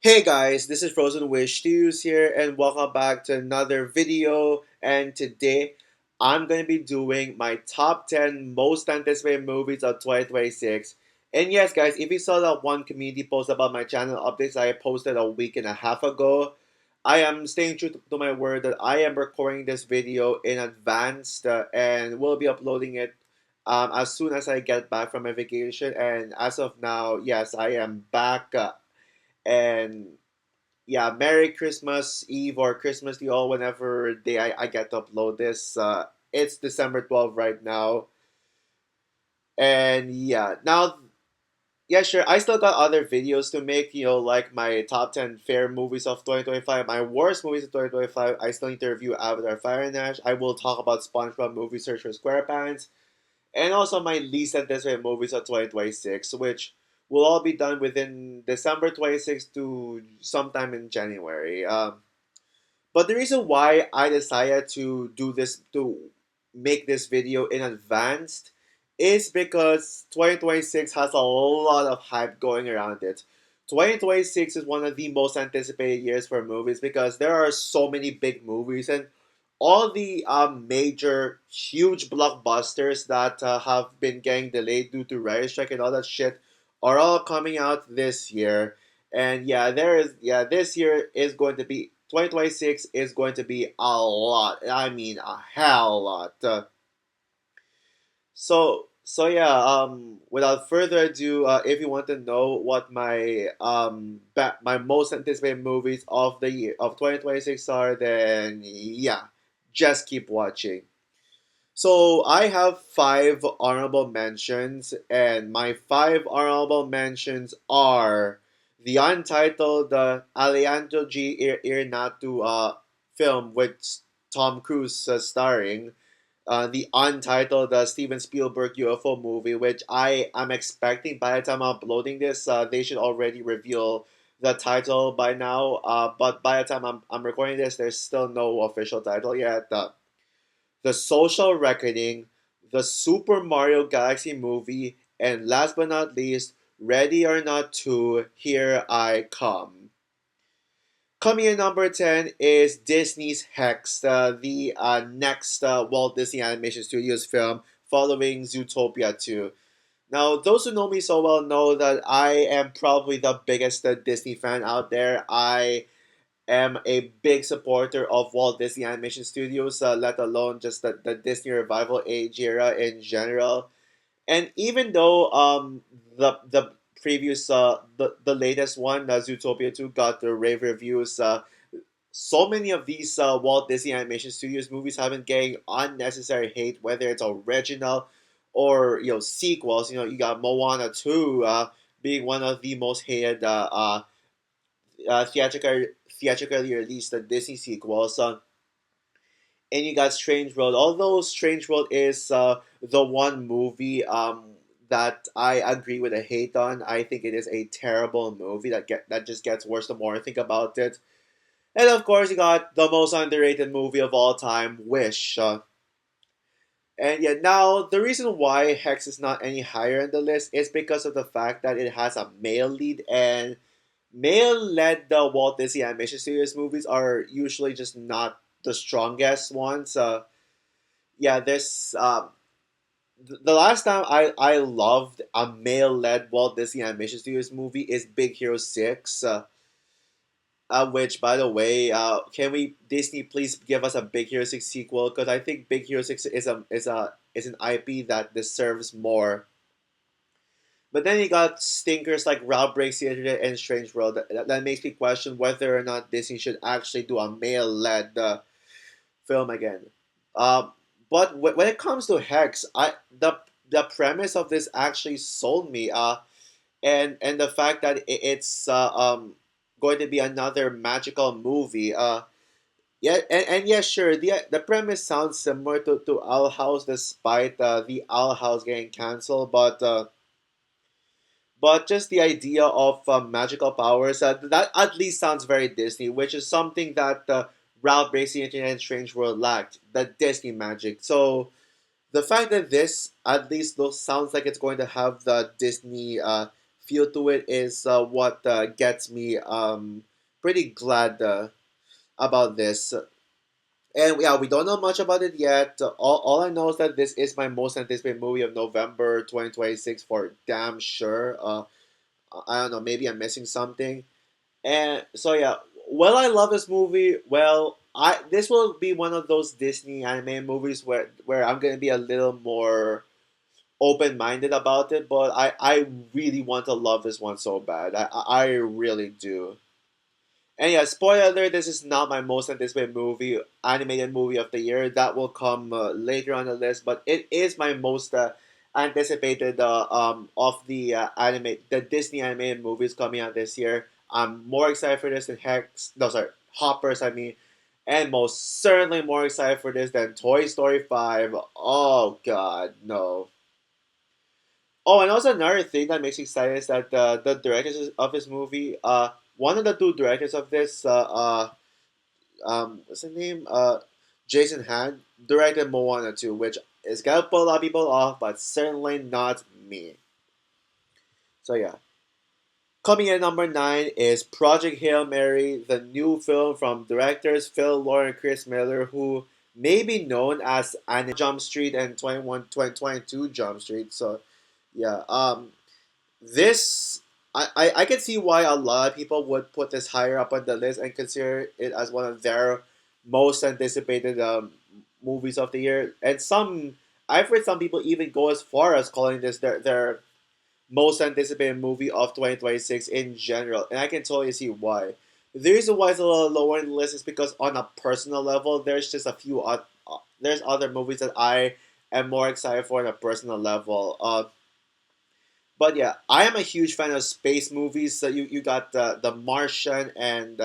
Hey guys, this is Frozen Wish Studios here, and welcome back to another video. And today, I'm gonna be doing my top 10 most anticipated movies of 2026. And yes, guys, if you saw that one community post about my channel updates I posted a week and a half ago, I am staying true to my word that I am recording this video in advance and will be uploading it as soon as I get back from my vacation. And as of now, yes, I am back. And yeah, Merry Christmas Eve or Christmas to you all whenever day I get to upload this. It's December 12th right now. And yeah, now, yeah, sure, I still got other videos to make, like my top 10 fair movies of 2025, my worst movies of 2025. I still need to review Avatar Fire and Ash. I will talk about SpongeBob Movie Search for SquarePants and also my least anticipated movies of 2026, which will all be done within December 26th to sometime in January. But the reason why I decided to do this, to make this video in advance, is because 2026 has a lot of hype going around it. 2026 is one of the most anticipated years for movies because there are so many big movies and all the major, huge blockbusters that have been getting delayed due to writer's strike and all that shit are all coming out this year. And this year is going to be 2026 is going to be a lot. I mean, a hell lot. Without further ado, if you want to know what my most anticipated movies of the year of 2026 are, then yeah, just keep watching. So I have five honorable mentions, and my five honorable mentions are the untitled Alejandro G. Irinatu film with Tom Cruise starring, the untitled Steven Spielberg UFO movie, which I am expecting by the time I'm uploading this, they should already reveal the title by now. But by the time I'm recording this, there's still no official title yet. The Social Reckoning, the Super Mario Galaxy movie, and last but not least, Ready or Not 2, Here I Come. Coming in number 10 is Disney's Hex, the next Walt Disney Animation Studios film following Zootopia 2. Now, those who know me so well know that I am probably the biggest Disney fan out there. I am a big supporter of Walt Disney Animation Studios, let alone just the Disney Revival age era in general. And even though the previous the latest one, Zootopia 2, got the rave reviews, so many of these Walt Disney Animation Studios movies have been getting unnecessary hate, whether it's original or sequels. You got Moana 2 being one of the most hated theatrically released Disney sequels. And you got Strange World. Although Strange World is the one movie that I agree with a hate on, I think it is a terrible movie that just gets worse the more I think about it. And of course, you got the most underrated movie of all time, Wish. And yeah, now the reason why Hex is not any higher in the list is because of the fact that it has a male lead, and male-led Walt Disney Animation Studios movies are usually just not the strongest ones. Yeah, this the last time I loved a male-led Walt Disney Animation Studios movie is Big Hero 6. Which, by the way, can we Disney please give us a Big Hero 6 sequel? Because I think Big Hero 6 is an IP that deserves more. But then you got stinkers like Route Breaks the Internet and Strange World. That makes me question whether or not Disney should actually do a male-led film again. Uh, but when it comes to Hex, the premise of this actually sold me. And the fact that it's going to be another magical movie. Yeah, and yeah, sure. The premise sounds similar to Owl House, despite the Owl House getting canceled, but just the idea of magical powers, that at least sounds very Disney, which is something that Ralph Breaks the Internet and Strange World lacked, the Disney magic. So the fact that this at least sounds like it's going to have the Disney feel to it is what gets me pretty glad about this. And yeah, we don't know much about it yet. All I know is that this is my most anticipated movie of November 2026 for damn sure. I don't know, maybe I'm missing something. And so yeah, well, I love this movie. Well, I this will be one of those Disney animated movies where I'm gonna be a little more open minded about it. But I really want to love this one so bad. I really do. And yeah, spoiler alert, this is not my most anticipated movie, animated movie of the year. That will come later on the list, but it is my most anticipated of the the Disney animated movies coming out this year. I'm more excited for this than Hex, no, sorry, Hoppers, I mean, and most certainly more excited for this than Toy Story 5. Oh, God, no. Oh, and also another thing that makes me excited is that the directors of this movie, one of the two directors of this, what's his name? Jason Han directed Moana 2, which is gonna put a lot of people off, but certainly not me. So yeah. Coming in number 9 is Project Hail Mary, the new film from directors Phil Lord and Chris Miller, who may be known as Jump Street and 2022 Jump Street. So yeah, this I can see why a lot of people would put this higher up on the list and consider it as one of their most anticipated movies of the year. And some I've heard some people even go as far as calling this their most anticipated movie of 2026 in general. And I can totally see why. The reason why it's a little lower in the list is because on a personal level, there's just a few there's other movies that I am more excited for on a personal level. But yeah, I am a huge fan of space movies. So you got the Martian and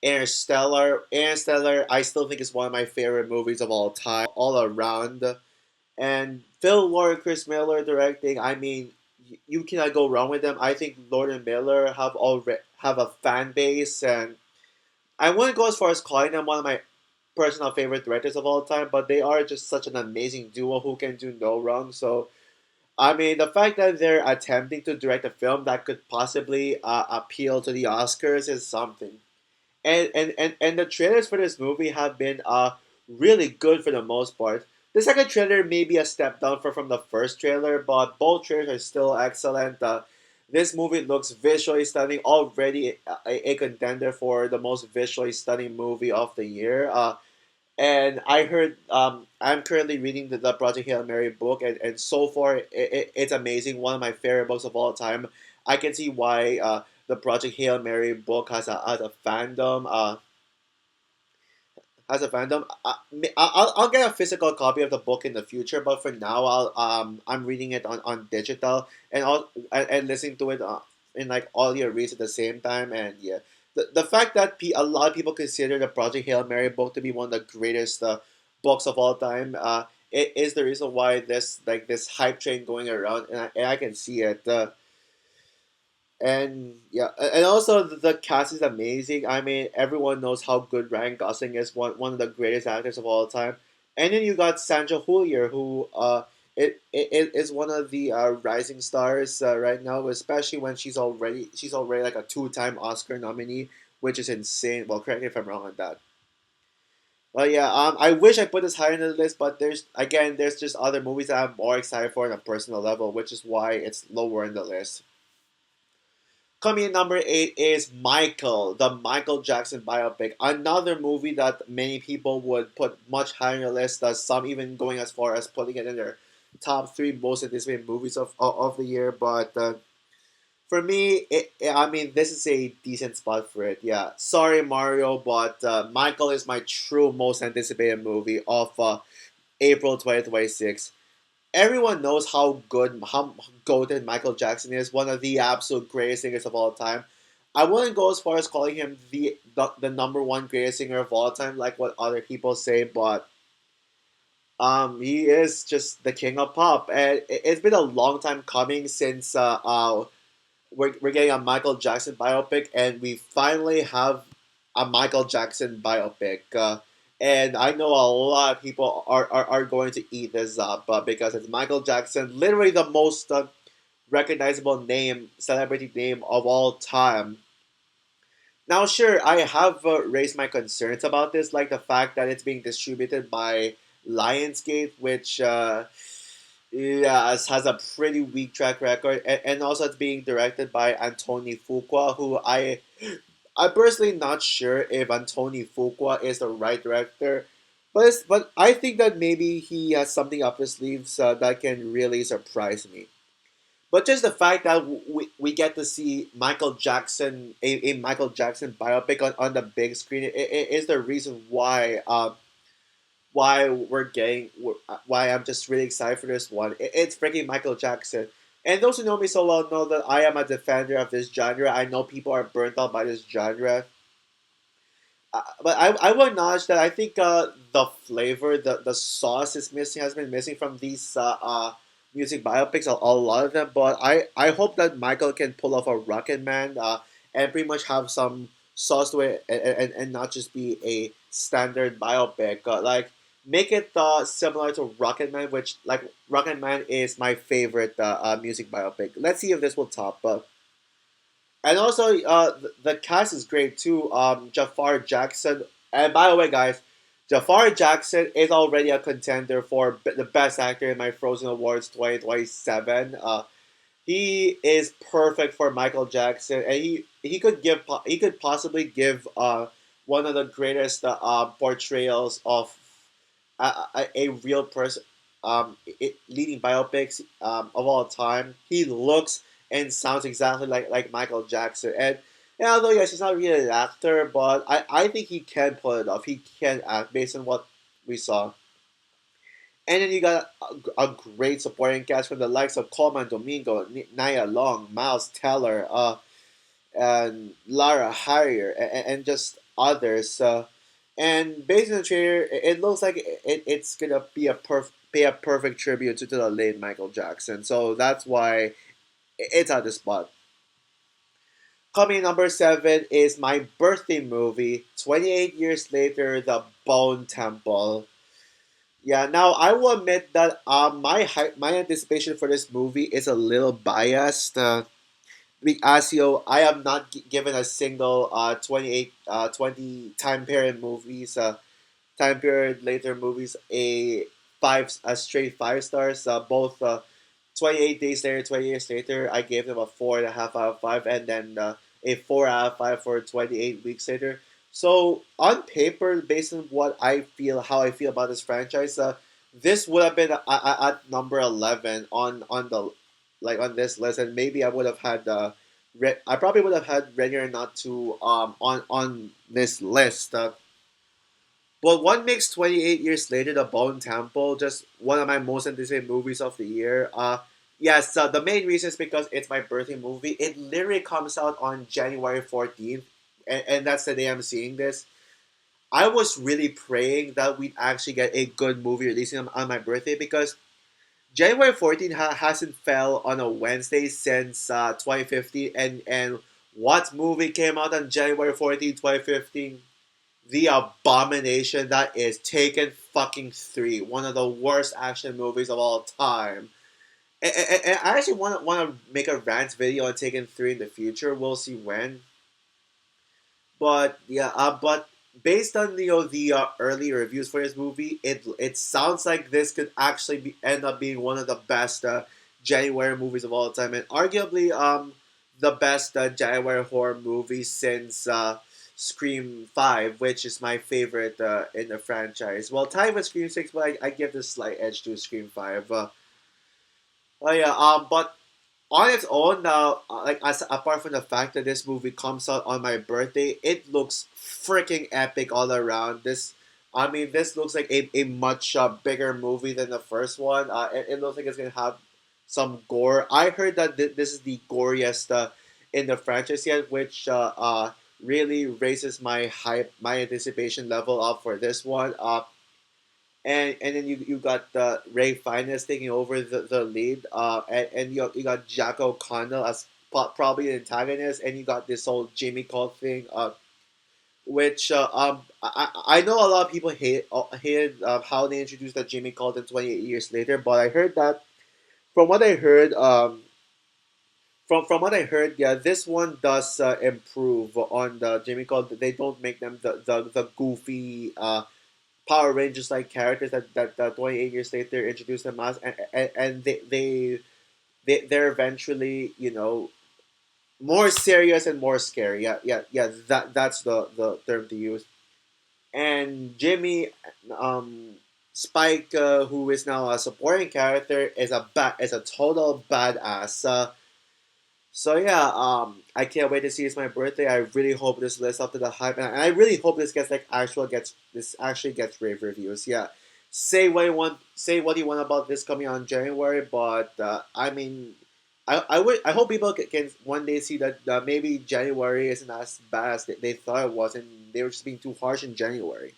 Interstellar. Interstellar, I still think is one of my favorite movies of all time, all around. And Phil Lord and Chris Miller directing. I mean, you cannot go wrong with them. I think Lord and Miller have a fan base, and I wouldn't go as far as calling them one of my personal favorite directors of all time. But they are just such an amazing duo who can do no wrong. So I mean, the fact that they're attempting to direct a film that could possibly appeal to the Oscars is something. And the trailers for this movie have been really good for the most part. The second trailer may be a step down from the first trailer, but both trailers are still excellent. This movie looks visually stunning, already a contender for the most visually stunning movie of the year. And I heard I'm currently reading the Project Hail Mary book, and so far it's amazing. One of my favorite books of all time. I can see why the Project Hail Mary book has a fandom. Has a fandom. I'll get a physical copy of the book in the future, but for now I'm reading it on digital and listening to it in like audio reads at the same time. And yeah, the fact that a lot of people consider the Project Hail Mary book to be one of the greatest books of all time, it is the reason why this hype train going around, and I can see it. And yeah, and also the cast is amazing. I mean, everyone knows how good Ryan Gosling is, one of the greatest actors of all time. And then you got Sandra Huller, who it is one of the rising stars right now, especially when she's already like a two-time Oscar nominee, which is insane. Well, correct me if I'm wrong on that. But yeah, I wish I put this higher in the list, but there's just other movies that I'm more excited for on a personal level, which is why it's lower in the list. Coming in number 8 is Michael, the Michael Jackson biopic. Another movie that many people would put much higher on the list, some even going as far as putting it in their top 3 most anticipated movies of the year. But for me, I mean, this is a decent spot for it. Yeah, sorry, Mario, but Michael is my true most anticipated movie of April 2026. Everyone knows how good, how goated Michael Jackson is, one of the absolute greatest singers of all time. I wouldn't go as far as calling him the number one greatest singer of all time, like what other people say, but he is just the king of pop, and it's been a long time coming since we're getting a Michael Jackson biopic, and we finally have a Michael Jackson biopic. And I know a lot of people are going to eat this up because it's Michael Jackson, literally the most recognizable name, celebrity name of all time. Now, sure, I have raised my concerns about this, like the fact that it's being distributed by Lionsgate, which has a pretty weak track record, and also it's being directed by Antoni Fuqua, who I'm personally not sure if Antoni Fuqua is the right director, but I think that maybe he has something up his sleeves that can really surprise me. But just the fact that we get to see Michael Jackson, a Michael Jackson biopic on the big screen, it is the reason why why I'm just really excited for this one. It's freaking Michael Jackson. And those who know me so well know that I am a defender of this genre. I know people are burnt out by this genre. But I will acknowledge that I think the flavor, the sauce is missing, has been missing from these music biopics, a lot of them. But I hope that Michael can pull off a Rocket Man and pretty much have some sauce to it and not just be a standard biopic. Like, make it similar to Rocket Man, which, like, Rocket Man is my favorite music biopic. Let's see if this will top. And also, the cast is great too. Jafar Jackson, and by the way, guys, Jafar Jackson is already a contender for the best actor in my Frozen Awards 2027. He is perfect for Michael Jackson, and he could possibly give one of the greatest portrayals of a real person, leading biopics of all time. He looks and sounds exactly like Michael Jackson. And although yes, he's not really an actor, but I think he can pull it off. He can act based on what we saw. And then you got a great supporting cast from the likes of Coleman Domingo, Nia Long, Miles Teller, and Lara Harrier, and just others. And based on the trailer, it looks like it's gonna be pay a perfect tribute to the late Michael Jackson. So that's why it's at the spot. Coming number seven is my birthday movie, 28 Years Later, The Bone Temple. Yeah, now I will admit that my anticipation for this movie is a little biased. As you know, I am not given a single 20 time period movies, time period later movies, a straight 5 stars. Both 28 days later, 20 years later, I gave them a 4.5 out of 5, and then a 4 out of 5 for 28 weeks later. So on paper, based on how I feel about this franchise, this would have been at number 11 on the like on this list, and maybe I would have had I probably would have had Ready or Not to on this list. But what makes 28 Years Later, The Bone Temple, just one of my most anticipated movies of the year? Yes, the main reason is because it's my birthday movie. It literally comes out on January 14th, and that's the day I'm seeing this. I was really praying that we'd actually get a good movie releasing on my birthday, because January 14th hasn't fell on a Wednesday since 2015, and what movie came out on January 14th, 2015? The abomination that is Taken fucking 3, one of the worst action movies of all time. And I actually want to make a rant video on Taken 3 in the future. We'll see when. But yeah, but based on the early reviews for this movie, it sounds like this could actually end up being one of the best January movies of all time, and arguably the best January horror movie since Scream 5, which is my favorite in the franchise. Well, tied with Scream 6, but I give this slight edge to Scream 5. Oh yeah, but on its own now, like, as apart from the fact that this movie comes out on my birthday, it looks freaking epic all around. I mean, this looks like a much bigger movie than the first one. It looks like it's gonna have some gore. I heard that this is the goriest in the franchise yet, which really raises my anticipation level up for this one. And then you got Ray Fiennes taking over the lead, and you got Jack O'Connell as probably an antagonist, and you got this whole Jamie Colt thing, which I know a lot of people hated how they introduced that Jamie Colt in 28 Years Later, but I heard that from what I heard, from what I heard, yeah, this one does improve on the Jimmy Cole. They don't make them the goofy Power Rangers like characters that 28 years later introduced them as, and they're eventually, more serious and more scary. Yeah, yeah, yeah. That's the term to use. And Jimmy, um, Spike, who is now a supporting character, is a total badass. So yeah, I can't wait to see it's my birthday. I really hope this lives up to the hype, and I really hope this gets this actually gets rave reviews. Yeah, say what you want about this coming on January, but I mean, I hope people can one day see that maybe January isn't as bad as they thought it was, and they were just being too harsh in January.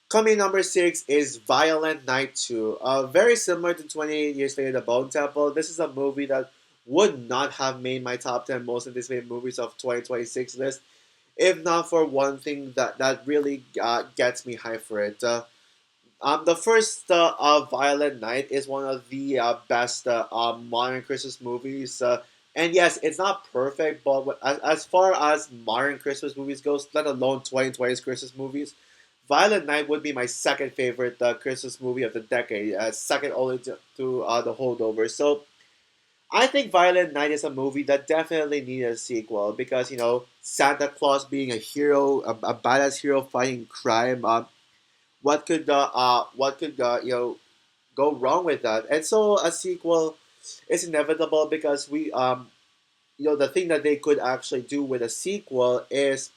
Coming number six is Violent Night 2. Very similar to 28 Years Later, The Bone Temple. This is a movie that would not have made my top 10 most anticipated movies of 2026 list if not for one thing that really gets me hyped for it. The first Violent Night is one of the best modern Christmas movies. And yes, it's not perfect, but as far as modern Christmas movies goes, let alone 2020's Christmas movies, Violent Night would be my second favorite Christmas movie of the decade, second only to The Holdover. So I think Violent Night is a movie that definitely needed a sequel because Santa Claus being a hero, a badass hero fighting crime. What could go wrong with that? And so a sequel is inevitable because we the thing that they could actually do with a sequel is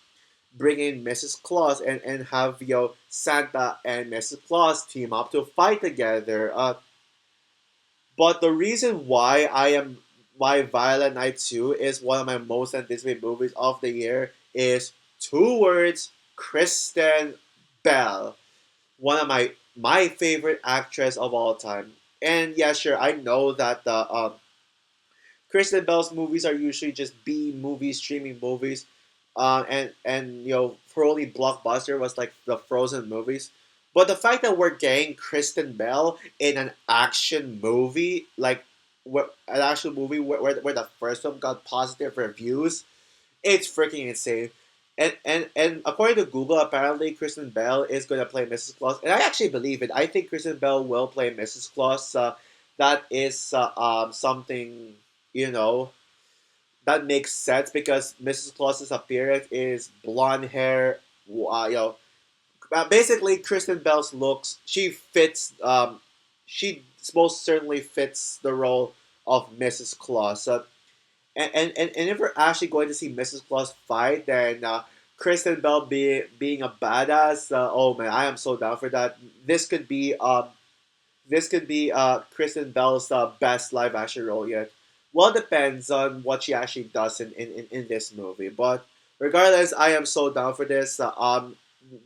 bring in Mrs. Claus and have Santa and Mrs. Claus team up to fight together. But the reason why Violent Night 2 is one of my most anticipated movies of the year is two words: Kristen Bell, one of my favorite actress of all time. And yeah, sure, I know that the Kristen Bell's movies are usually just B movies, streaming movies, and her only blockbuster was like the Frozen movies. But the fact that we're getting Kristen Bell in an action movie, like an action movie where the first one got positive reviews, it's freaking insane. And according to Google, apparently Kristen Bell is going to play Mrs. Claus, and I actually believe it. I think Kristen Bell will play Mrs. Claus. That is something you know that makes sense because Mrs. Claus's appearance is blonde hair. Basically Kristen Bell's looks. She fits. She most certainly fits the role of Mrs. Claus. And if we're actually going to see Mrs. Claus fight, then Kristen Bell being a badass. Oh man, I am so down for that. This could be Kristen Bell's best live action role yet. Well, depends on what she actually does in this movie. But regardless, I am so down for this.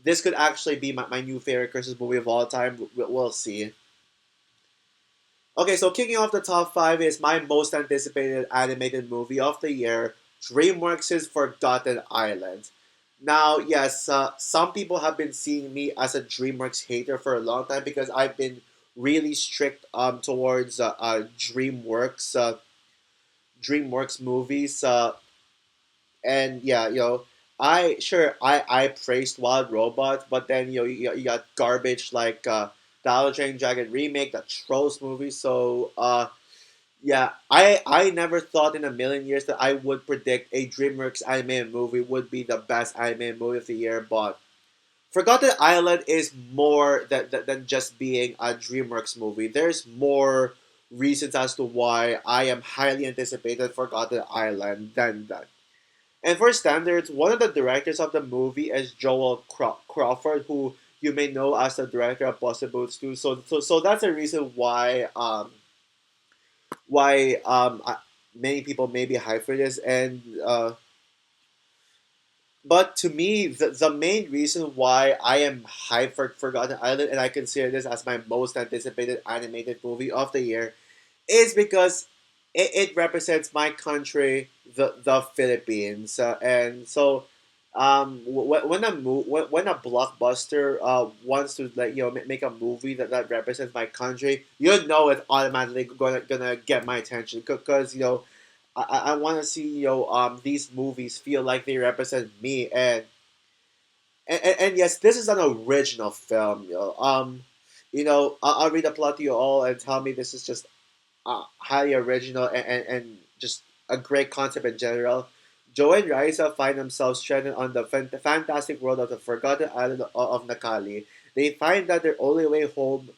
This could actually be my new favorite Christmas movie of all time. We'll see. Okay, so kicking off the top five is my most anticipated animated movie of the year, DreamWorks' Forgotten Island. Now, yes, some people have been seeing me as a DreamWorks hater for a long time because I've been really strict towards DreamWorks movies. And yeah, I praised Wild Robot, but then you got garbage like Dollar Train Dragon remake, the Trolls movie. So yeah, I never thought in a million years that I would predict a DreamWorks animated movie would be the best animated movie of the year, but Forgotten Island is more than just being a DreamWorks movie. There's more reasons as to why I am highly anticipated Forgotten Island than that. And for standards, one of the directors of the movie is Joel Crawford, who you may know as the director of Puss in Boots 2. So that's a reason why many people may be hyped for this. And but to me, the main reason why I am hyped for Forgotten Island and I consider this as my most anticipated animated movie of the year is because it represents my country, the Philippines, and so when a blockbuster wants to like make a movie that represents my country, you know it's automatically gonna get my attention because I want to see these movies feel like they represent me, and yes, this is an original film. I'll read the plot to you all and tell me this is just highly original and just a great concept in general. Joe and Raisa find themselves stranded on the fantastic world of the forgotten island of Nakali. They find that their only way home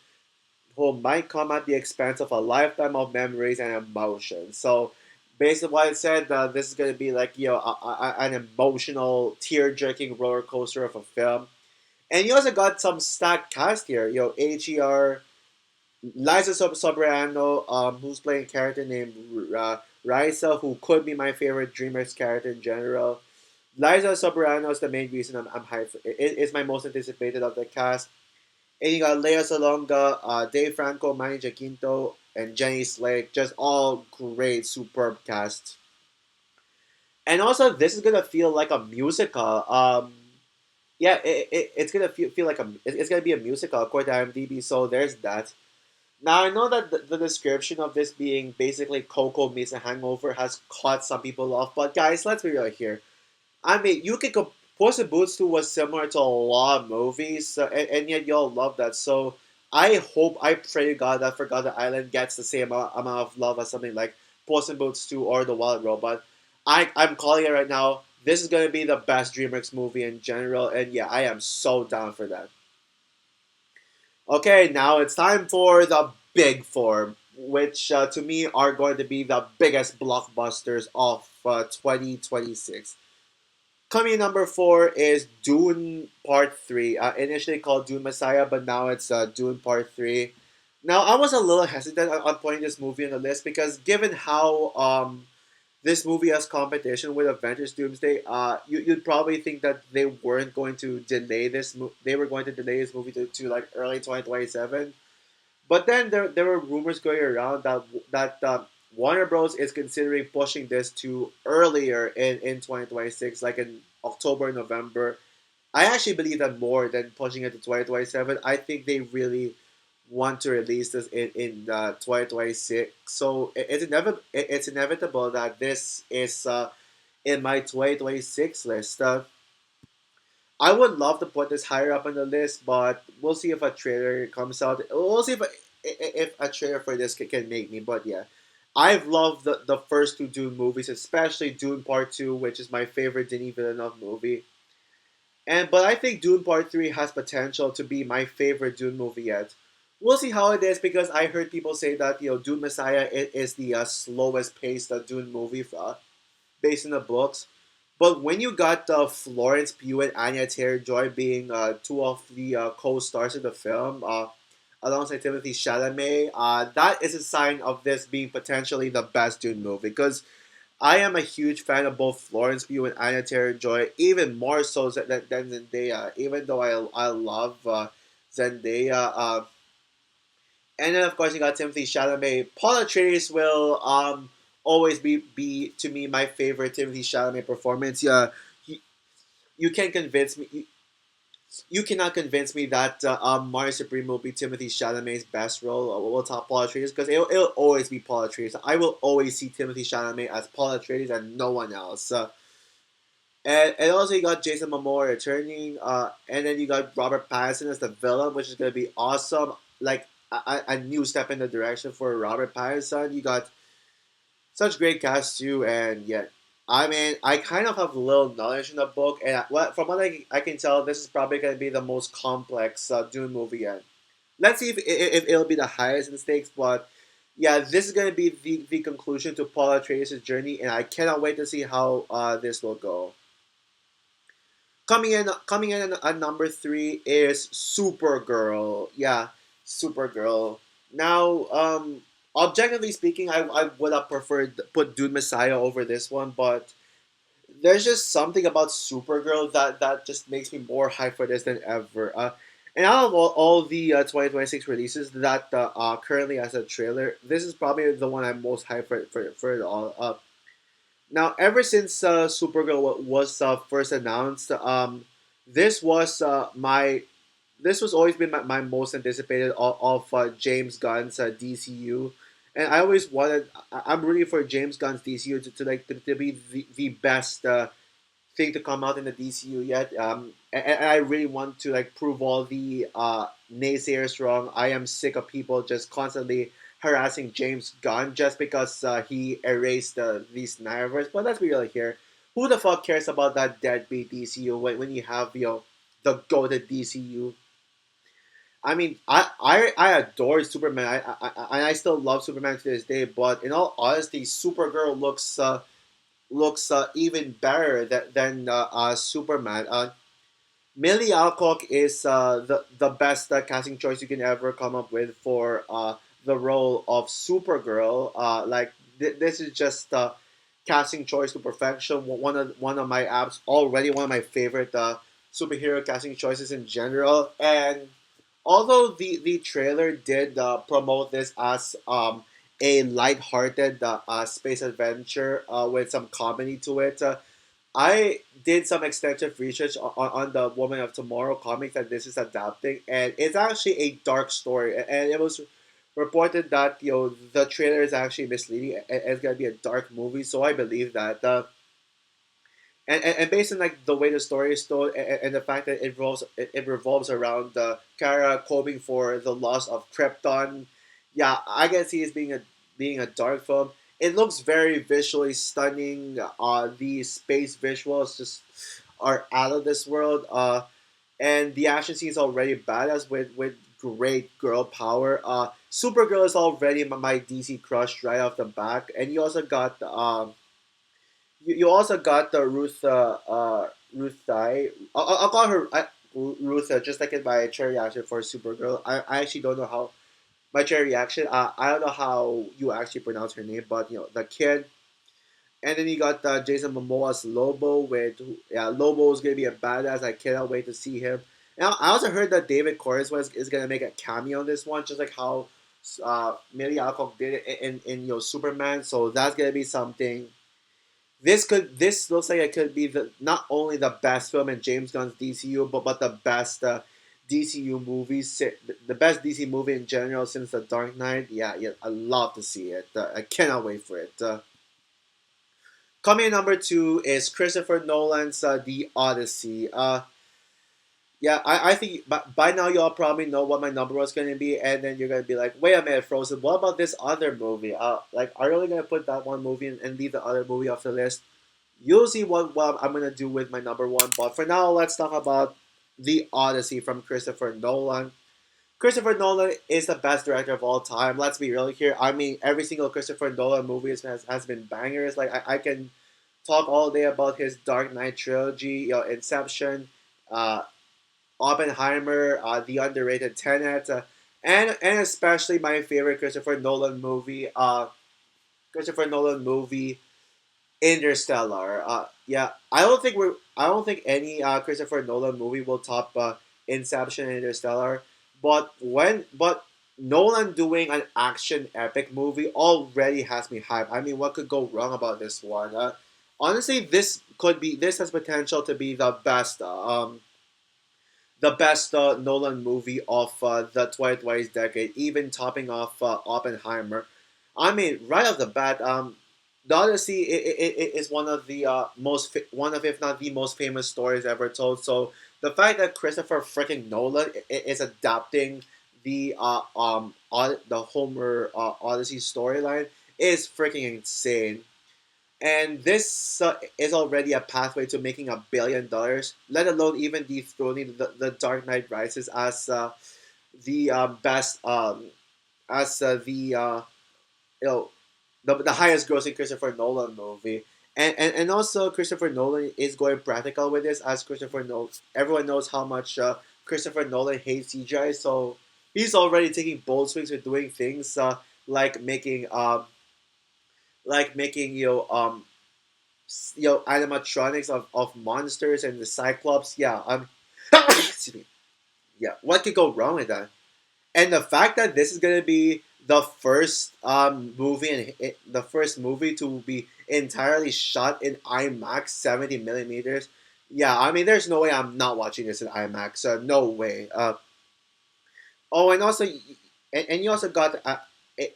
might come at the expense of a lifetime of memories and emotions. So, based on what I said, this is going to be like an emotional, tear-jerking roller coaster of a film. And you also got some stacked cast here. Her, Liza Sobrano, who's playing a character named Raisa, who could be my favorite DreamWorks character in general. Liza Sobrano is the main reason I'm hyped. It's my most anticipated of the cast. And you got Lea Salonga, Dave Franco, Manny Jacinto, and Jenny Slate. Just all great, superb cast. And also, this is gonna feel like a musical. Yeah, it's gonna feel like it's gonna be a musical according to IMDb. So there's that. Now I know that the description of this being basically Coco meets a Hangover has caught some people off, but guys, let's be real here. I mean, you can Puss in Boots 2 was similar to a lot of movies, and yet y'all love that. So I pray to God that Forgotten Island gets the same amount of love as something like Puss in Boots 2 or The Wild Robot. I'm calling it right now. This is going to be the best DreamWorks movie in general, and yeah, I am so down for that. Okay, now it's time for the Big Four, which to me are going to be the biggest blockbusters of 2026. Coming in number four is Dune Part 3. Initially called Dune Messiah, but now it's Dune Part 3. Now, I was a little hesitant on putting this movie on the list because given how this movie has competition with Avengers Doomsday, you'd probably think that they weren't going to delay they were going to delay this movie to like early 2027. But then there were rumors going around that Warner Bros. Is considering pushing this to earlier in 2026, like in October, November. I actually believe that more than pushing it to 2027. I think they really want to release this in 2026. So it's inevitable that this is in my 2026 list. I would love to put this higher up on the list, but we'll see if a trailer comes out. We'll see if a trailer for this can make me. But yeah, I've loved the first two Dune movies, especially Dune Part Two, which is my favorite Denis Villeneuve movie. But I think Dune Part Three has potential to be my favorite Dune movie yet. We'll see how it is because I heard people say that Dune Messiah is the slowest paced Dune movie based on the books. But when you got Florence Pugh and Anya Taylor-Joy being two of the co-stars of the film, alongside Timothy Chalamet, that is a sign of this being potentially the best Dune movie. Because I am a huge fan of both Florence Pugh and Anya Taylor-Joy, even more so than Zendaya. Even though I love Zendaya, and then of course you got Timothy Chalamet. Paul Atreides will always be to me my favorite Timothy Chalamet performance. Yeah, you, you can convince me. You cannot convince me that Mario Supreme will be Timothy Chalamet's best role. We'll talk Paul Atreides because it'll always be Paul Atreides. I will always see Timothy Chalamet as Paul Atreides and no one else. And also you got Jason Momoa returning, and then you got Robert Pattinson as the villain, which is gonna be awesome. Like a new step in the direction for Robert Pattinson. You got such great cast too, and yet I mean I kind of have little knowledge in the book, and from what I can tell, this is probably gonna be the most complex Dune movie yet. Let's see if it'll be the highest in the stakes, but yeah, this is gonna be the conclusion to Paul Atreides' journey, and I cannot wait to see how this will go. Coming in at number three is Supergirl. Yeah, Supergirl. Now, objectively speaking, I would have preferred put Dune Messiah over this one, but there's just something about Supergirl that just makes me more hyped for this than ever. And out of all the 2026 releases that currently as a trailer, this is probably the one I'm most hyped for it all. Now, ever since Supergirl was first announced, this was my this was always been my most anticipated of James Gunn's DCU, And I always wanted. I'm rooting for James Gunn's DCU to be the best thing to come out in the DCU yet. And I really want to like prove all the naysayers wrong. I am sick of people just constantly harassing James Gunn just because he erased the Snyderverse. But let's be real here. Who the fuck cares about that deadbeat DCU when you have the goated DCU? I mean, I adore Superman. I still love Superman to this day. But in all honesty, Supergirl looks even better than Superman. Millie Alcock is the best casting choice you can ever come up with for the role of Supergirl. This is just casting choice to perfection. One of my apps already one of my favorite superhero casting choices in general. And although the trailer did promote this as a light-hearted space adventure with some comedy to it. I did some extensive research on the Woman of Tomorrow comics that this is adapting, and it's actually a dark story. And it was reported that the trailer is actually misleading, and it's gonna be a dark movie. So I believe that. And based on like the way the story is told and the fact that it revolves around Kara coping for the loss of Krypton, yeah, I can see it being a dark film. It looks very visually stunning. The space visuals just are out of this world. And the action scene is already badass with great girl power. Supergirl is already my DC crush right off the back, and you also got you also got the Ruth Dai. I'll call her Ruth just like in my cherry reaction for Supergirl. I actually don't know how my cherry reaction. I don't know how you actually pronounce her name, but the kid. And then you got Jason Momoa's Lobo. Lobo is gonna be a badass. I cannot wait to see him. Now I also heard that David Corus is gonna make a cameo in this one, just like how Millie Alcock did it in Superman. So that's gonna be something. This looks like it could be the not only the best film in James Gunn's DCU, but the best DCU movies, the best DC movie in general since The Dark Knight. Yeah, I love to see it. I cannot wait for it. Coming in number two is Christopher Nolan's The Odyssey. Yeah, I think by now y'all probably know what my number was going to be, and then you're going to be like, wait a minute, Frozen, what about this other movie? Are you really going to put that one movie and leave the other movie off the list? You'll see what I'm going to do with my number one, but for now, let's talk about The Odyssey from Christopher Nolan. Christopher Nolan is the best director of all time. Let's be real here. I mean, every single Christopher Nolan movie has been bangers. Like, I can talk all day about his Dark Knight trilogy, Inception, uh, Oppenheimer, the underrated Tenet, and especially my favorite Christopher Nolan movie, Interstellar. Yeah, I don't think any Christopher Nolan movie will top Inception and Interstellar. But Nolan doing an action epic movie already has me hyped. I mean, what could go wrong about this one? Honestly, this has potential to be the best Nolan movie of the 2020s decade, even topping off Oppenheimer. I mean, right off the bat, the Odyssey is one of the one of if not the most famous stories ever told. So the fact that Christopher freaking Nolan is adapting the Homer Odyssey storyline is freaking insane. And this is already a pathway to making $1 billion, let alone even dethroning the Dark Knight Rises as the best as the you know the highest grossing Christopher Nolan movie. And also Christopher Nolan is going practical with this, as Christopher Nolan, everyone knows how much Christopher Nolan hates CGI, so he's already taking bold swings with doing things like making animatronics of monsters and the Cyclops. Yeah, excuse me. Yeah, what could go wrong with that? And the fact that this is gonna be the first movie and the first movie to be entirely shot in IMAX 70 millimeters. Yeah, I mean, there's no way I'm not watching this in IMAX. No way. Oh, and also, and you also got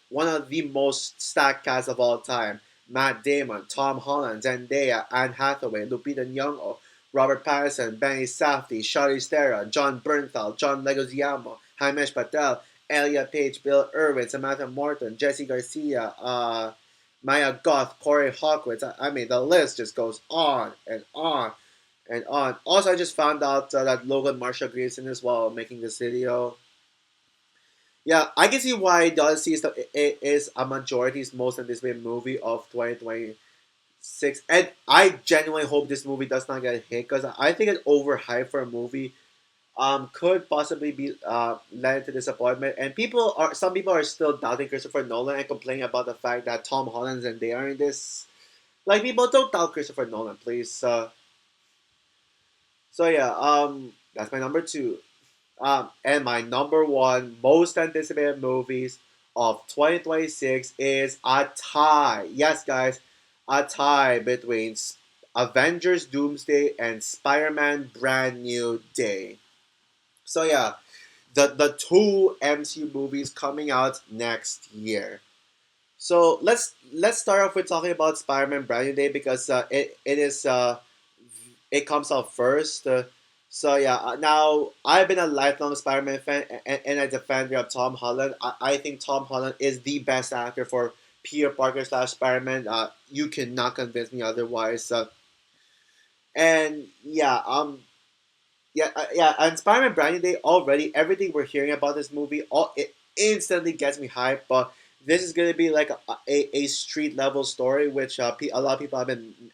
one of the most stacked casts of all time. Matt Damon, Tom Holland, Zendaya, Anne Hathaway, Lupita Nyong'o, Robert Pattinson, Benny Safdie, Charlize Theron, John Bernthal, John Leguizamo, Himesh Patel, Elia Page, Bill Irwin, Samantha Morton, Jesse Garcia, Maya Goth, Corey Hawkins. I mean, the list just goes on and on and on. Also, I just found out that Logan Marshall Green's in as well, making this video. Yeah, I can see why the Odyssey is a majority's most anticipated movie of 2026, and I genuinely hope this movie does not get hit because I think it's overhyped for a movie. Could possibly be led to disappointment, and some people are still doubting Christopher Nolan and complaining about the fact that Tom Holland and they are in this. Like, people, don't doubt Christopher Nolan, please. So yeah, that's my number two. And my number one most anticipated movies of 2026 is a tie. Yes, guys, a tie between Avengers Doomsday and Spider Man Brand New Day. So, yeah, the two MCU movies coming out next year. So let's start off with talking about Spider Man Brand New Day because it comes out first. So yeah, now I've been a lifelong Spider-Man fan, and as a fan of Tom Holland, I think Tom Holland is the best actor for Peter Parker slash Spider-Man. You cannot convince me otherwise. And yeah, yeah, and Spider-Man Brand New Day already everything we're hearing about this movie, all it instantly gets me hyped. But this is gonna be like a street level story, which a lot of people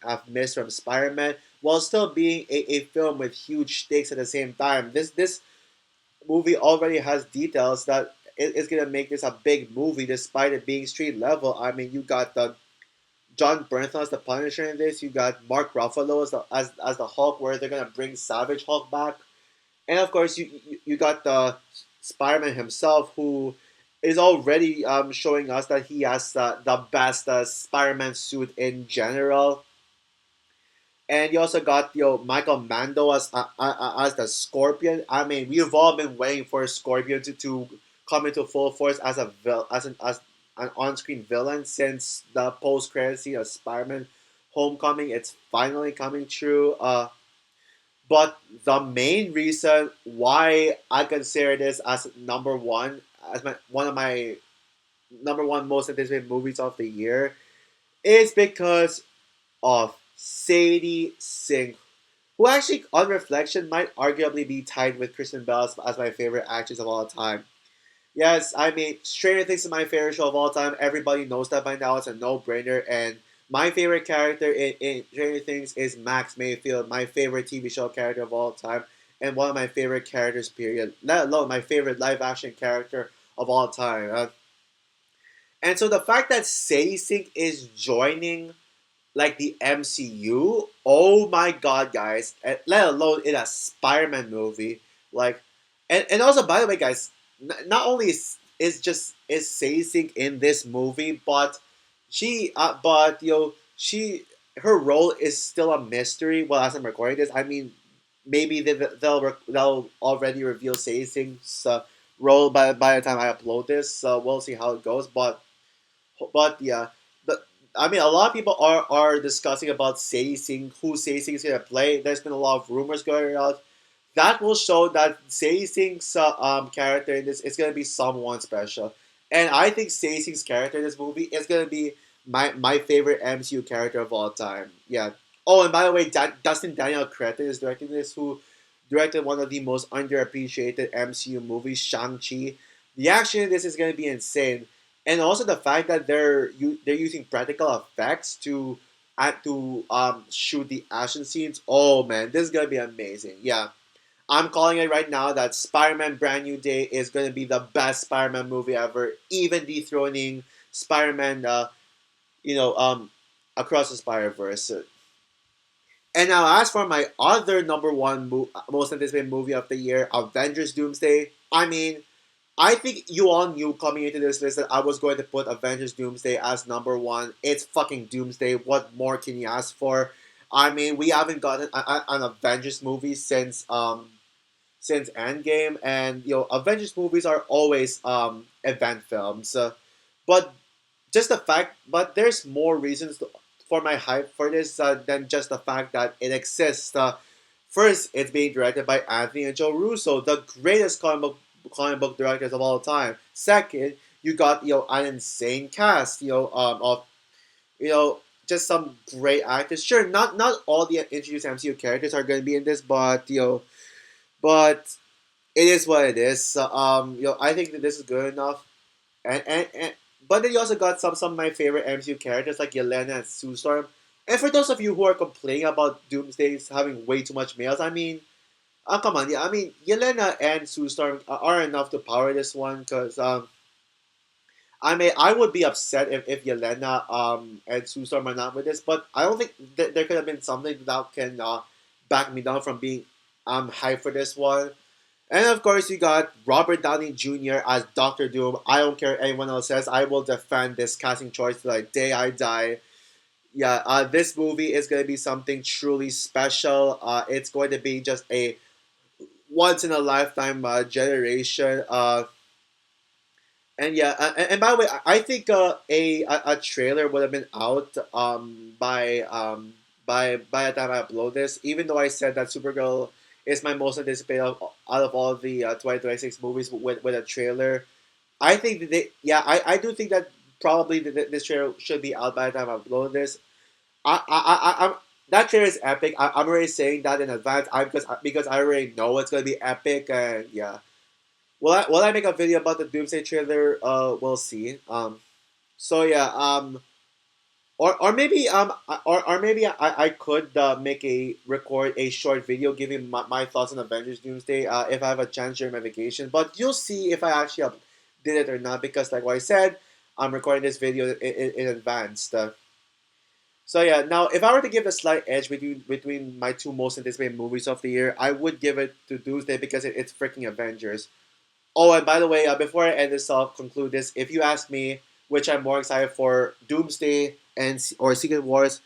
have missed from Spider-Man, while still being a film with huge stakes at the same time. This movie already has details that is gonna make this a big movie, despite it being street level. I mean, you got the John Bernthal as the Punisher in this. You got Mark Ruffalo as the Hulk, where they're gonna bring Savage Hulk back, and of course you got the Spider-Man himself, who is already showing us that he has the best Spider-Man suit in general. And you also got Michael Mando as the Scorpion. I mean, we've all been waiting for Scorpion to come into full force as an on-screen villain since the post-credit scene of Spider-Man Homecoming. It's finally coming true. But the main reason why I consider this as number one, as one of my number one most anticipated movies of the year, is because of Sadie Sink, who actually, on reflection, might arguably be tied with Kristen Bell as my favorite actress of all time. Yes, I mean, Stranger Things is my favorite show of all time. Everybody knows that by now. It's a no-brainer. And my favorite character in Stranger Things is Max Mayfield, my favorite TV show character of all time, and one of my favorite characters, period. Let alone my favorite live-action character of all time. And so the fact that Sadie Sink is joining like the MCU, oh my god, guys! Let alone in a Spider-Man movie, like, and also, by the way, guys, not only is Sadie Sink in this movie, but she her role is still a mystery. Well, as I'm recording this, I mean, maybe they'll already reveal Sadie Sink's role by the time I upload this, so we'll see how it goes. But yeah, the, I mean, a lot of people are discussing about Sadie Sink, who Sadie Sink is going to play. There's been a lot of rumors going out. That will show that Sadie Sink's character in this is going to be someone special. And I think Sadie Sink's character in this movie is going to be my favorite MCU character of all time. Yeah. Oh, and by the way, Dustin Daniel Cretton is directing this, who directed one of the most underappreciated MCU movies, Shang-Chi. The action in this is going to be insane, and also the fact that they're using practical effects to shoot the action scenes. Oh man, this is gonna be amazing. Yeah, I'm calling it right now that Spider-Man Brand New Day is gonna be the best Spider-Man movie ever, even dethroning Spider-Man. Across the Spider-Verse. And now, as for my other number one most anticipated movie of the year, Avengers Doomsday. I mean, I think you all knew coming into this list that I was going to put Avengers Doomsday as number one. It's fucking Doomsday. What more can you ask for? I mean, we haven't gotten an Avengers movie since Endgame, and Avengers movies are always event films. But just the fact, but there's more reasons for my hype for this than just the fact that it exists. First, it's being directed by Anthony and Joe Russo, the greatest comic book directors of all time. Second, you got an insane cast, of you know just some great actors. Sure, not all the introduced MCU characters are going to be in this, but but it is what it is. I think that this is good enough, and but then you also got some of my favorite MCU characters like Yelena and Sue Storm. And for those of you who are complaining about Doomsday's having way too much males, I mean, come on, yeah, I mean, Yelena and Sue Storm are enough to power this one because I would be upset if Yelena and Sue Storm are not with this, but I don't think there could have been something that can back me down from being hyped for this one. And of course, you got Robert Downey Jr. as Doctor Doom. I don't care what anyone else says. I will defend this casting choice till the day I die. Yeah, this movie is going to be something truly special. It's going to be just a once in a lifetime generation. And yeah, and by the way, I think a trailer would have been out by the time I upload this. Even though I said that Supergirl is my most anticipated out of all the 2026 movies with a trailer, I think that I do think that probably this trailer should be out by the time I upload this. I'm that trailer is epic. I'm already saying that in advance. Because I already know it's gonna be epic, and yeah. Will I make a video about the Doomsday trailer? We'll see. So yeah. Or maybe or maybe I could record a short video giving my thoughts on Avengers Doomsday if I have a chance during my vacation. But you'll see if I actually did it or not because like what I said, I'm recording this video in advance. So yeah, now if I were to give a slight edge between my two most anticipated movies of the year, I would give it to Doomsday because it's freaking Avengers. Oh, and by the way, before I end this off, conclude this, if you ask me which I'm more excited for, Doomsday or Secret Wars,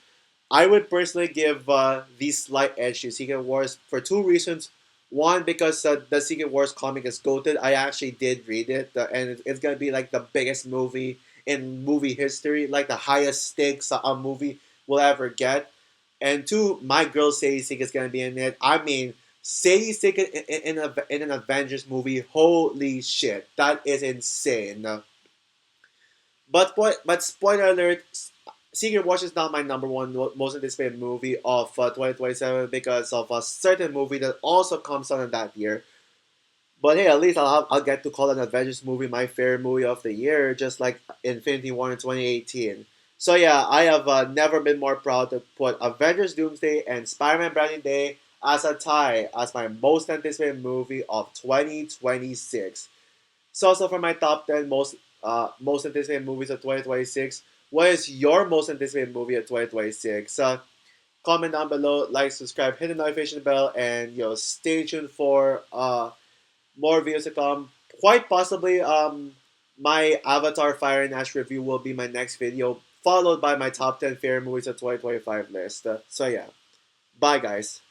I would personally give the slight edge to Secret Wars for two reasons. One, because the Secret Wars comic is goated. I actually did read it, and it's gonna be like the biggest movie in movie history, like the highest stakes a movie will ever get. And two, my girl Sadie Sink is gonna be in it. I mean, Sadie Sink in an Avengers movie, holy shit, that is insane. But spoiler alert, Secret Wars is not my number one most anticipated movie of 2027 because of a certain movie that also comes out in that year. But hey, at least I'll get to call an Avengers movie my favorite movie of the year, just like Infinity War in 2018. So yeah, I have never been more proud to put Avengers Doomsday and Spider-Man Brand New Day as a tie as my most anticipated movie of 2026. So for my top 10 most anticipated movies of 2026, what is your most anticipated movie of 2026? Comment down below, like, subscribe, hit the notification bell, and stay tuned for more videos to come. Quite possibly, my Avatar Fire and Ash review will be my next video, followed by my top 10 favorite movies of 2025 list. So yeah, bye guys.